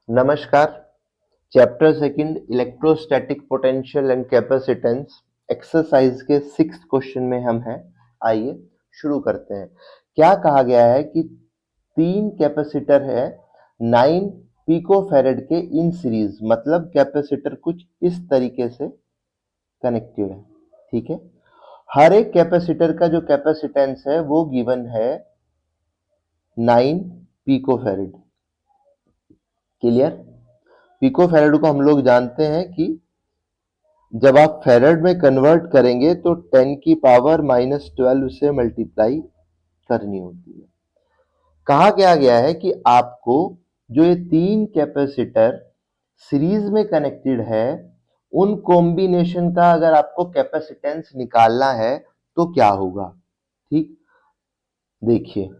नमस्कार। Chapter second electrostatic potential and capacitance exercise के 6th question में हम हैं। आइए शुरू करते हैं। क्या कहा गया है कि 3 कैपेसिटर है 9 पिकोफैरेड के इन सीरीज, मतलब कैपेसिटर कुछ इस तरीके से कनेक्टेड है। ठीक है, हर एक कैपेसिटर का जो कैपेसिटेंस है वो गिवन है 9 पिकोफैरेड। क्लियर? पिकोफैरेड को हम लोग जानते हैं कि जब आप फैरेड में कन्वर्ट करेंगे तो 10 की पावर -12 से मल्टीप्लाई करनी होती है। कहा क्या गया है कि आपको जो ये 3 कैपेसिटर सीरीज में कनेक्टेड है उन कॉम्बिनेशन का अगर आपको कैपेसिटेंस निकालना है तो क्या होगा। ठीक, देखिए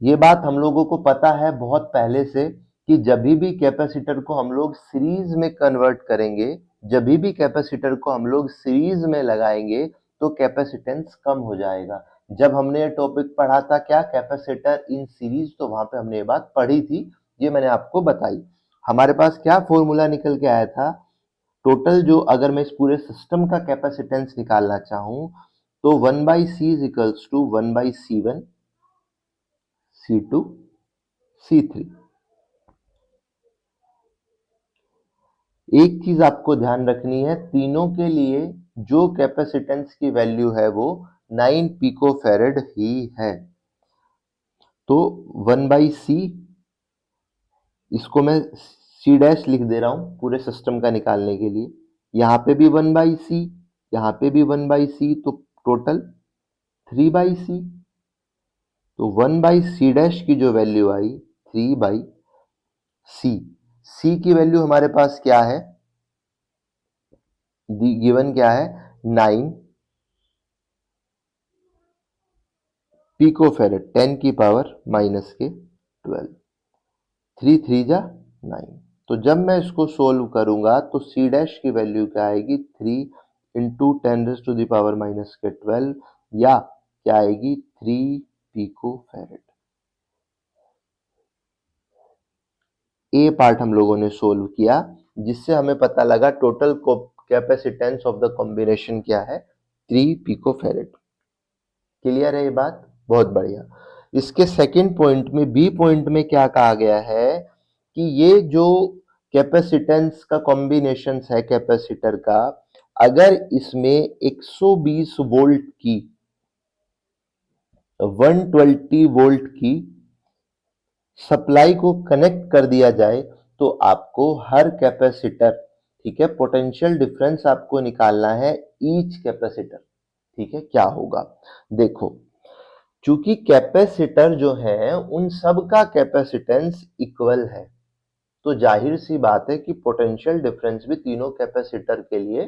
ये बात हम लोगों को पता है बहुत पहले से कि जब भी कैपेसिटर को हम लोग सीरीज में कन्वर्ट करेंगे, जब भी कैपेसिटर को हम लोग सीरीज में लगाएंगे तो कैपेसिटेंस कम हो जाएगा। जब हमने ये टॉपिक पढ़ा था क्या, कैपेसिटर इन सीरीज, तो वहां पे हमने ये बात पढ़ी थी, ये मैंने आपको बताई। हमारे पास क्या फॉर्मूला निकल के आया था, टोटल जो, अगर मैं इस पूरे सिस्टम का कैपेसिटेंस निकालना चाहूं तो 1/c is equals to 1/c1 C2 C3। एक चीज आपको ध्यान रखनी है, तीनों के लिए जो कैपेसिटेंस की वैल्यू है वो 9 पिकोफैरेड ही है। तो 1/c, इसको मैं c डैश लिख दे रहा हूं पूरे सिस्टम का निकालने के लिए। यहां पे भी 1/c, यहां पे भी 1/c, तो टोटल 3/c। तो 1/c डैश की जो वैल्यू आई 3/c। c की वैल्यू हमारे पास क्या है, गिवन क्या है, 9 पिकोफैरेड, 10 की पावर -12, 3 3 जा 9। तो जब मैं इसको सोल्व करूंगा तो c डैश की वैल्यू क्या आएगी, 3 इंटू 10⁻⁻12, या क्या आएगी 3 पिकोफैरेड। ए पार्ट हम लोगों ने सोल्व किया, जिससे हमें पता लगा total capacitance of the combination क्या है, 3 पिकोफैरेड। क्लियर है ये बात? बहुत बढ़िया। इसके सेकंड पॉइंट में, बी पॉइंट में क्या कहा गया है कि ये जो कैपेसिटेंस का कॉम्बिनेशन है कैपेसिटर का, अगर इसमें 120 वोल्ट की, 120 वोल्ट की सप्लाई को कनेक्ट कर दिया जाए तो आपको हर कैपेसिटर, ठीक है, पोटेंशियल डिफरेंस आपको निकालना है ईच कैपेसिटर। ठीक है, क्या होगा देखो, चूंकि कैपेसिटर जो है उन सब का कैपेसिटेंस इक्वल है, तो जाहिर सी बात है कि पोटेंशियल डिफरेंस भी तीनों कैपेसिटर के लिए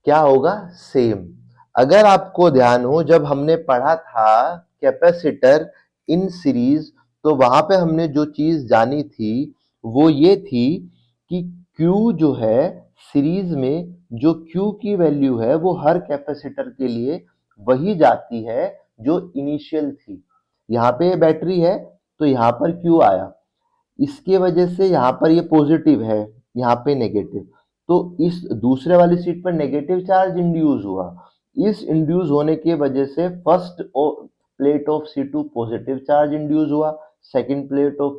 क्या होगा, सेम। अगर आपको ध्यान हो, जब हमने पढ़ा था कैपेसिटर इन सीरीज, तो वहां पे हमने जो चीज जानी थी वो ये थी कि Q जो है सीरीज में, जो Q की वैल्यू है वो हर कैपेसिटर के लिए वही जाती है जो इनिशियल थी। यहाँ पे बैटरी है तो यहाँ पर Q आया, इसके वजह से यहाँ पर ये पॉजिटिव है, यहाँ पे नेगेटिव, तो इस दूसरे वाली सीट पर नेगेटिव चार्ज इंड्यूस हुआ। इस इंड्यूस होने की वजह से first plate of C2 positive charge induce हुआ, second plate of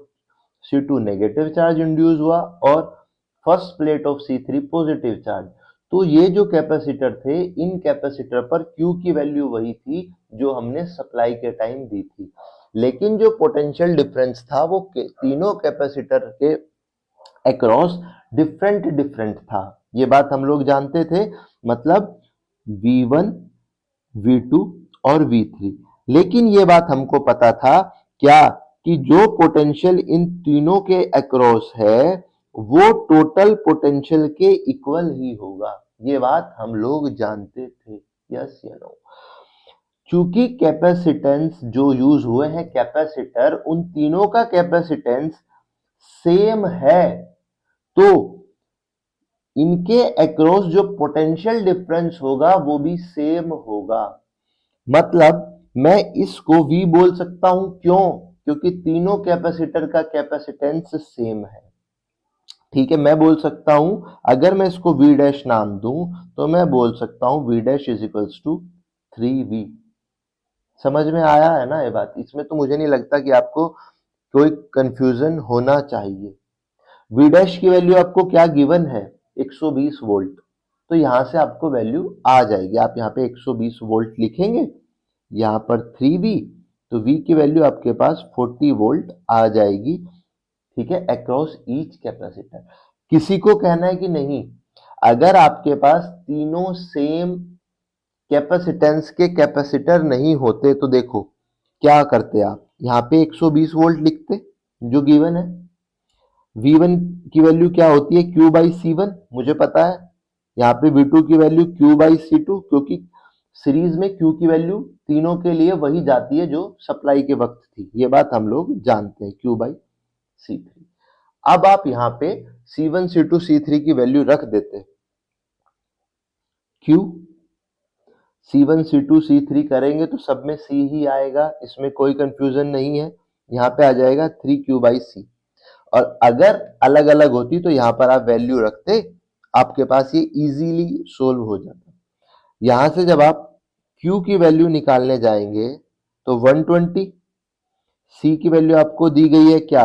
C2 negative charge induce हुआ, और first plate of C3 positive charge. तो ये जो कैपेसिटर थे, इन कैपेसिटर पर Q की वैल्यू वही थी जो हमने सप्लाई के टाइम दी थी, लेकिन जो पोटेंशियल डिफरेंस था वो तीनों कैपेसिटर के अक्रॉस डिफरेंट डिफरेंट था। ये बात हम लोग जानते थे, मतलब V1, V2 और V3। लेकिन ये बात हमको पता था क्या, कि जो पोटेंशियल इन तीनों के अक्रॉस है वो टोटल पोटेंशियल के इक्वल ही होगा। ये बात हम लोग जानते थे, यस या नो? चूंकि कैपेसिटेंस जो यूज हुए हैं कैपेसिटर, उन तीनों का कैपेसिटेंस सेम है, तो इनके अक्रॉस जो पोटेंशियल डिफरेंस होगा वो भी सेम होगा। मतलब मैं इसको V बोल सकता हूं, क्यों? क्योंकि तीनों कैपेसिटर का कैपेसिटेंस सेम है। ठीक है, मैं बोल सकता हूं, अगर मैं इसको V डैश नाम दूं तो मैं बोल सकता हूं V dash is equals to 3V। समझ में आया है ना ये बात? इसमें तो मुझे नहीं लगता कि आपको कोई कंफ्यूजन होना चाहिए। V डैश की वैल्यू आपको क्या गिवन है? 120 वोल्ट। तो यहां से आपको वैल्यू आ जाएगी। आप यहाँ पे 120 वोल्ट लिखेंगे, यहाँ पर 3V, तो V की वैल्यू आपके पास 40 वोल्ट आ जाएगी। ठीक है, अक्रॉस ईच कैपेसिटर। किसी को कहना है कि नहीं, अगर आपके पास तीनों सेम कैपेसिटेंस के कैपेसिटर नहीं होते तो देखो क्या करते आप, यहाँ पे 120 वोल्ट लिखते जो गिवन है। V1 की वैल्यू क्या होती है? Q बाई C1, मुझे पता है। यहाँ पे V2 की वैल्यू Q बाई C2, क्योंकि सीरीज में Q की वैल्यू तीनों के लिए वही जाती है जो सप्लाई के वक्त थी, ये बात हम लोग जानते हैं, Q बाई C3। अब आप यहाँ पे C1 C2 C3 की वैल्यू रख देते, Q C1 C2 C3 करेंगे तो सब में C ही आएगा, इसमें कोई कंफ्यूजन नहीं है। यहाँ पे आ जाएगा 3Q बाई C। और अगर अलग अलग होती तो यहां पर आप वैल्यू रखते, आपके पास ये इजीली सोल्व हो जाता। यहां से जब आप Q की वैल्यू निकालने जाएंगे तो 120, C की वैल्यू आपको दी गई है क्या?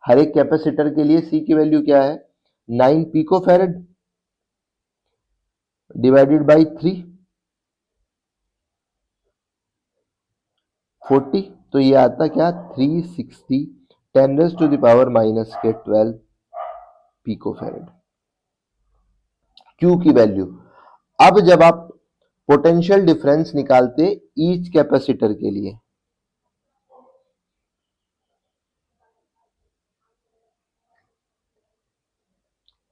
हर एक कैपेसिटर के लिए C की वैल्यू क्या है? 9 पिको फैरेड डिवाइडेड बाई 3, 40, तो ये आता क्या? 360 10 raise to the power minus के 12 पिको फैरेड Q की वैल्यू। अब जब आप पोटेंशियल डिफरेंस निकालते ईच कैपेसिटर के लिए,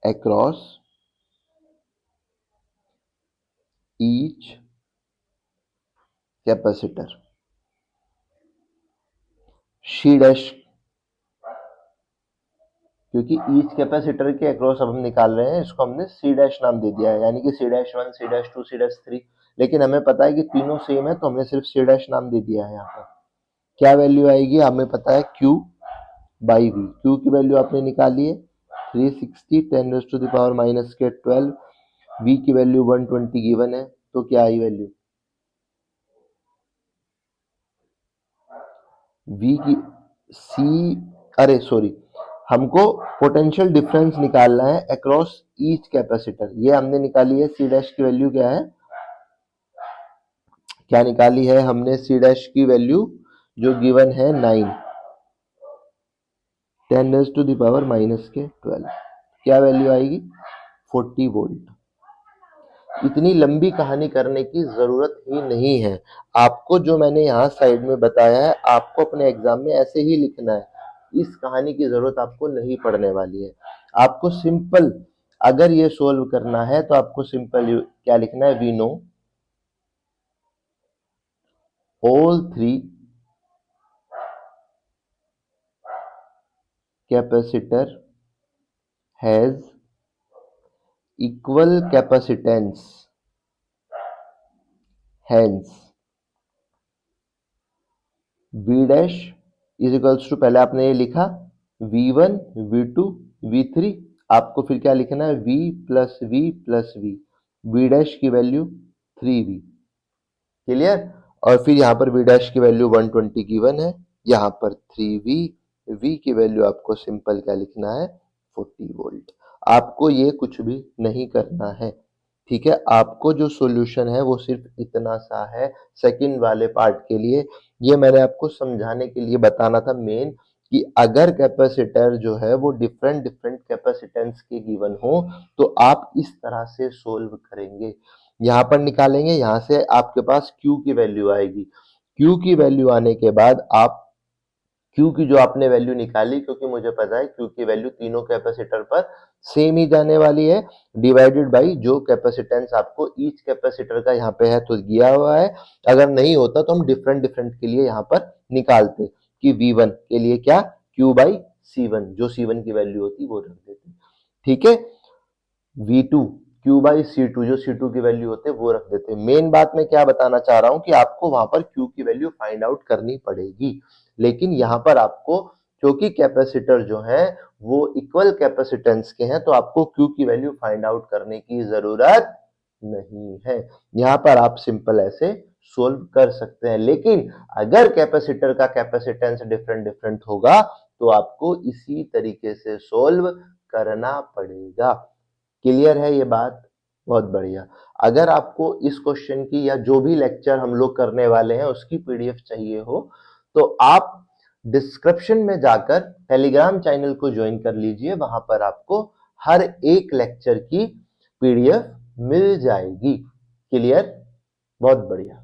across each capacitor, C dash, क्योंकि ईच कैपेसिटर के अक्रॉस अब हम निकाल रहे हैं, इसको हमने सी डैश नाम दे दिया है, यानी कि C dash 1 C dash 2 C dash 3। लेकिन हमें पता है कि तीनों सेम है तो हमने सिर्फ सी डैश नाम दे दिया है। यहाँ पर क्या वैल्यू आएगी हमें पता है, Q बाई V। Q की वैल्यू आपने निकाली है 360 10 raise to the power minus के 12, V की वैल्यू 120 गिवन है, तो क्या आई वैल्यू? V की C, अरे सॉरी, हमको पोटेंशियल डिफरेंस निकालना है अक्रॉस ईच कैपेसिटर। ये हमने निकाली है, C डैश की वैल्यू क्या है? क्या निकाली है हमने? C डैश की वैल्यू जो गिवन है 9 10 raise to the power minus के 12, क्या वैल्यू आएगी? 40 वोल्ट। इतनी लंबी कहानी करने की जरूरत ही नहीं है। आपको जो मैंने यहाँ साइड में बताया है, आपको अपने एग्जाम में ऐसे ही लिखना है। इस कहानी की जरूरत आपको नहीं पड़ने वाली है। आपको सिंपल, अगर ये सोल्व करना है तो आपको सिंपल क्या लिखना है? We know all three capacitor has equal capacitance, hence V dash is equals to, पहले आपने ये लिखा V1 V2 V3, आपको फिर क्या लिखना है? V plus V plus V, V dash की वैल्यू 3V। क्लियर? और फिर यहाँ पर V डैश की वैल्यू 120 गिवन है, यहाँ पर 3V, V की वैल्यू आपको सिंपल क्या लिखना है? 40 वोल्ट। आपको ये कुछ भी नहीं करना है। ठीक है, आपको जो सॉल्यूशन है वो सिर्फ इतना सा है सेकंड वाले पार्ट के लिए। ये मैंने आपको समझाने के लिए बताना था मेन, कि अगर कैपेसिटर जो है वो डिफरेंट डिफरेंट कैपेसिटेंस के गिवन हो तो आप इस तरह से सोल्व करेंगे। यहाँ पर निकालेंगे, यहाँ से आपके पास Q की वैल्यू आएगी। Q की वैल्यू आने के बाद आप Q की जो आपने वैल्यू निकाली, क्योंकि मुझे पता है Q की वैल्यू तीनों कैपेसिटर पर सेम ही जाने वाली है, डिवाइडेड बाई जो कैपेसिटेंस आपको ईच कैपेसिटर का यहाँ पे है तो दिया हुआ है। अगर नहीं होता तो हम डिफरेंट डिफरेंट के लिए यहाँ पर निकालते कि V1 के लिए क्या, Q बाई C1, जो C1 की वैल्यू होती वो रख देते। ठीक है, V2 Q बाई C2, जो C2 की वैल्यू होते वो रख देते। मेन बात मैं क्या बताना चाह रहा हूं कि आपको वहां पर Q की वैल्यू फाइंड आउट करनी पड़ेगी। लेकिन यहाँ पर आपको क्योंकि कैपेसिटर जो है वो इक्वल कैपेसिटेंस के हैं तो आपको Q की वैल्यू फाइंड आउट करने की जरूरत नहीं है। यहाँ पर आप सिंपल ऐसे सोल्व कर सकते हैं, लेकिन अगर कैपेसिटर का कैपेसिटेंस डिफरेंट डिफरेंट होगा तो आपको इसी तरीके से सोल्व करना पड़ेगा। क्लियर है ये बात? बहुत बढ़िया। अगर आपको इस क्वेश्चन की या जो भी लेक्चर हम लोग करने वाले हैं उसकी पीडीएफ चाहिए हो तो आप डिस्क्रिप्शन में जाकर टेलीग्राम चैनल को ज्वाइन कर लीजिए, वहां पर आपको हर एक लेक्चर की पीडीएफ मिल जाएगी। क्लियर? बहुत बढ़िया।